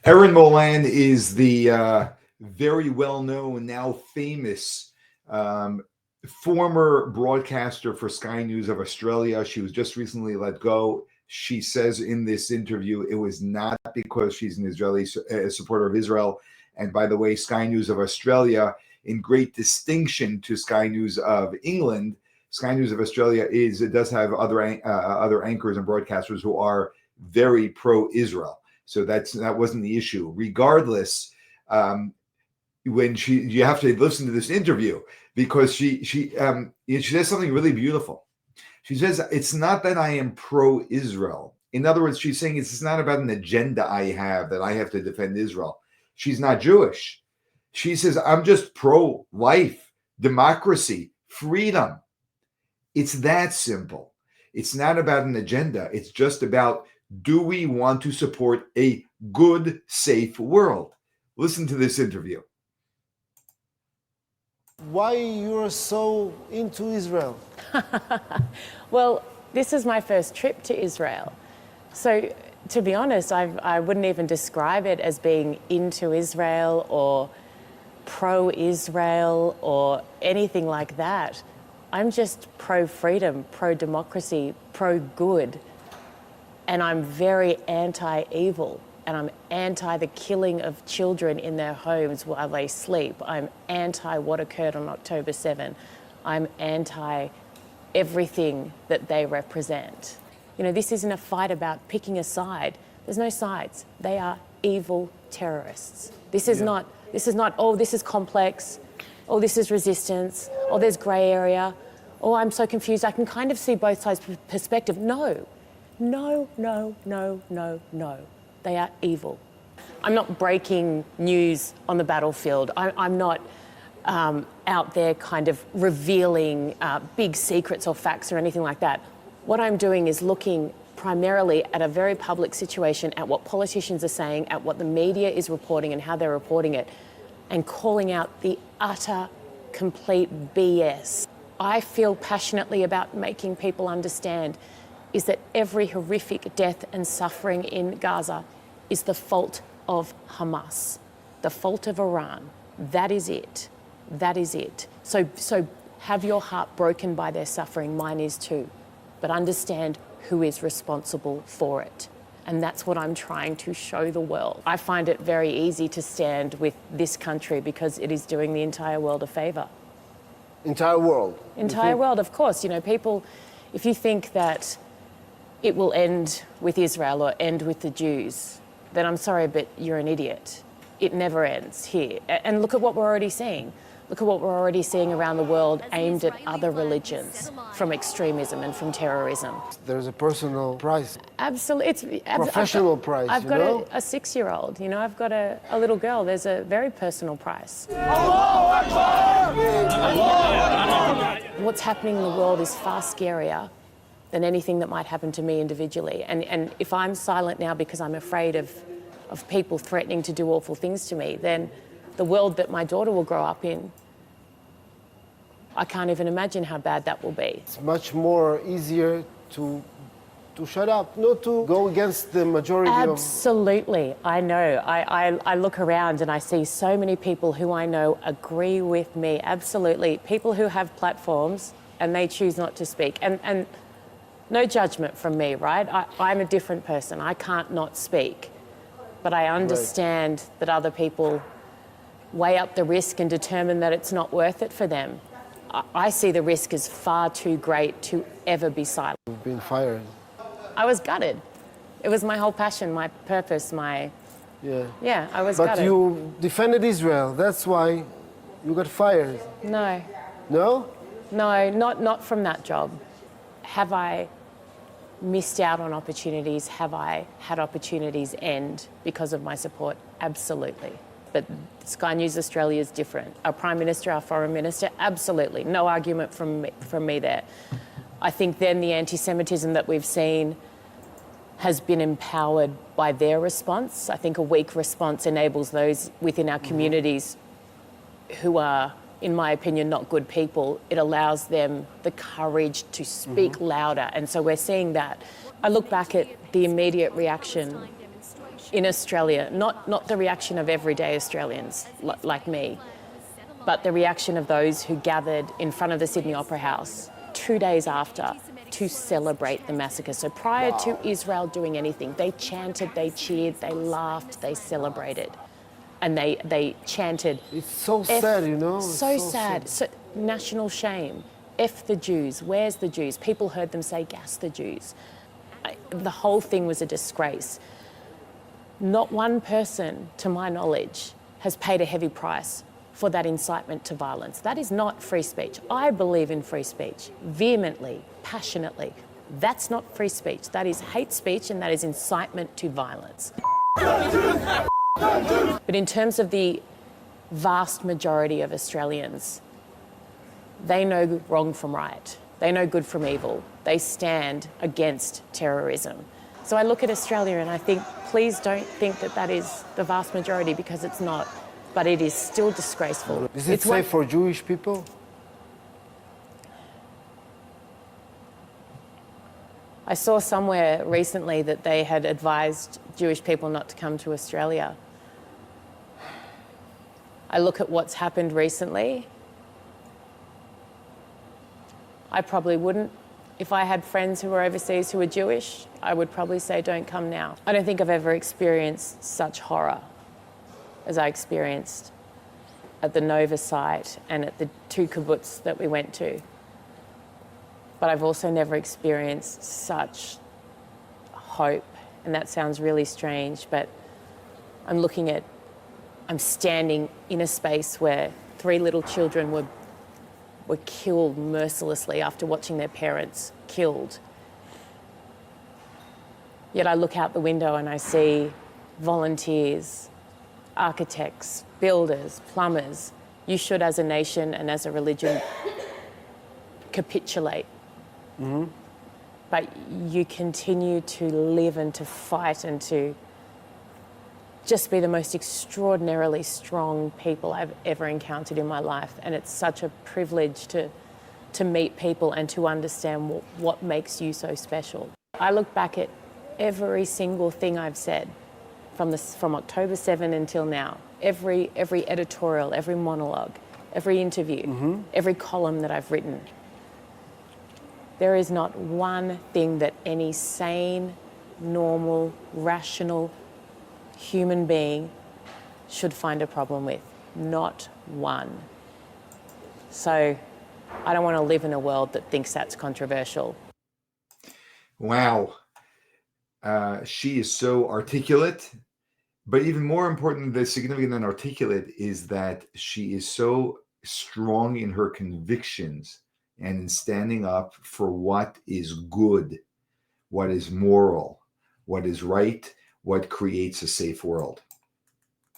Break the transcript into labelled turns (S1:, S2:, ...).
S1: Erin Molan is the very well-known, now famous former broadcaster for Sky News of Australia. She was just recently let go. She says in this interview it was not because she's an Israeli supporter of Israel. And by the way, Sky News of Australia, in great distinction to Sky News of England, Sky News of Australia does have other anchors and broadcasters who are very pro-Israel. So that wasn't the issue. Regardless, when you have to listen to this interview because she says something really beautiful. She says it's not that I am pro-Israel. In other words, she's saying it's not about an agenda I have that I have to defend Israel. She's not Jewish. She says I'm just pro-life, democracy, freedom. It's that simple. It's not about an agenda. It's just about, do we want to support a good, safe world? Listen to this interview.
S2: Why you're so into Israel?
S3: Well, this is my first trip to Israel. So to be honest, I wouldn't even describe it as being into Israel or pro-Israel or anything like that. I'm just pro-freedom, pro-democracy, pro-good. And I'm very anti-evil. And I'm anti the killing of children in their homes while they sleep. I'm anti what occurred on October 7. I'm anti everything that they represent. You know, this isn't a fight about picking a side. There's no sides. They are evil terrorists. This is not, oh, this is complex. Oh, this is resistance. Oh, there's grey area. Oh, I'm so confused. I can kind of see both sides' perspective. No. They are evil. I'm not breaking news on the battlefield. I'm not out there kind of revealing big secrets or facts or anything like that. What I'm doing is looking primarily at a very public situation, at what politicians are saying, at what the media is reporting and how they're reporting it, and calling out the utter, complete BS. I feel passionately about making people understand is that every horrific death and suffering in Gaza is the fault of Hamas, the fault of Iran. That is it. That is it. So have your heart broken by their suffering. Mine is too. But understand who is responsible for it. And that's what I'm trying to show the world. I find it very easy to stand with this country because it is doing the entire world a favor.
S2: Entire world?
S3: Entire world, of course. You know, people, if you think that it will end with Israel or end with the Jews, then I'm sorry, but you're an idiot. It never ends here. And look at what we're already seeing. Look at what we're already seeing around the world aimed at other religions, from extremism and from terrorism.
S2: There's a personal price.
S3: Absolutely.
S2: Professional price,
S3: I've got a 6-year-old, you know, I've got a little girl. There's a very personal price. What's happening in the world is far scarier than anything that might happen to me individually. And if I'm silent now because I'm afraid of people threatening to do awful things to me, then the world that my daughter will grow up in, I can't even imagine how bad that will be.
S2: It's much more easier to shut up, not to go against the majority
S3: Absolutely, I know. I look around and I see so many people who I know agree with me, absolutely. People who have platforms and they choose not to speak. And no judgment from me, right? I'm a different person. I can't not speak. But I understand that other people weigh up the risk and determine that it's not worth it for them. I see the risk as far too great to ever be silent.
S2: You've been fired.
S3: I was gutted. It was my whole passion, my purpose, my... Yeah, I was gutted.
S2: But you defended Israel. That's why you got fired.
S3: No.
S2: No?
S3: No, not from that job. Have I missed out on opportunities? Have I had opportunities end because of my support? Absolutely. But Sky News Australia is different. Our Prime Minister, our Foreign Minister, absolutely. No argument from me there. I think then the anti-Semitism that we've seen has been empowered by their response. I think a weak response enables those within our communities who are, in my opinion, not good people. It allows them the courage to speak louder. And so we're seeing that. I look back at the immediate reaction in Australia, not the reaction of everyday Australians like me, but the reaction of those who gathered in front of the Sydney Opera House 2 days after to celebrate the massacre. So prior to Israel doing anything, they chanted, they cheered, they laughed, they celebrated. And they chanted.
S2: It's so sad, you know.
S3: So sad. So, national shame. F the Jews. Where's the Jews? People heard them say, gas the Jews. The whole thing was a disgrace. Not one person, to my knowledge, has paid a heavy price for that incitement to violence. That is not free speech. I believe in free speech, vehemently, passionately. That's not free speech. That is hate speech, and that is incitement to violence. But in terms of the vast majority of Australians, they know wrong from right. They know good from evil. They stand against terrorism. So I look at Australia and I think, please don't think that that is the vast majority, because it's not. But it is still disgraceful.
S2: Is it safe for Jewish people?
S3: I saw somewhere recently that they had advised Jewish people not to come to Australia. I look at what's happened recently. I probably wouldn't. If I had friends who were overseas who were Jewish, I would probably say, don't come now. I don't think I've ever experienced such horror as I experienced at the Nova site and at the 2 kibbutz that we went to. But I've also never experienced such hope, and that sounds really strange, but I'm standing in a space where 3 little children were killed mercilessly after watching their parents killed. Yet I look out the window and I see volunteers, architects, builders, plumbers. You should, as a nation and as a religion, capitulate. Mm-hmm. But you continue to live and to fight and to just be the most extraordinarily strong people I've ever encountered in my life. And it's such a privilege to meet people and to understand what makes you so special. I look back at every single thing I've said from October 7 until now, every editorial, every monologue, every interview, every column that I've written. There is not one thing that any sane, normal, rational human being should find a problem with. Not one. So I don't want to live in a world that thinks that's controversial.
S1: Wow. She is so articulate, but even more important, the significant than articulate is that she is so strong in her convictions and in standing up for what is good, what is moral, what is right, what creates a safe world.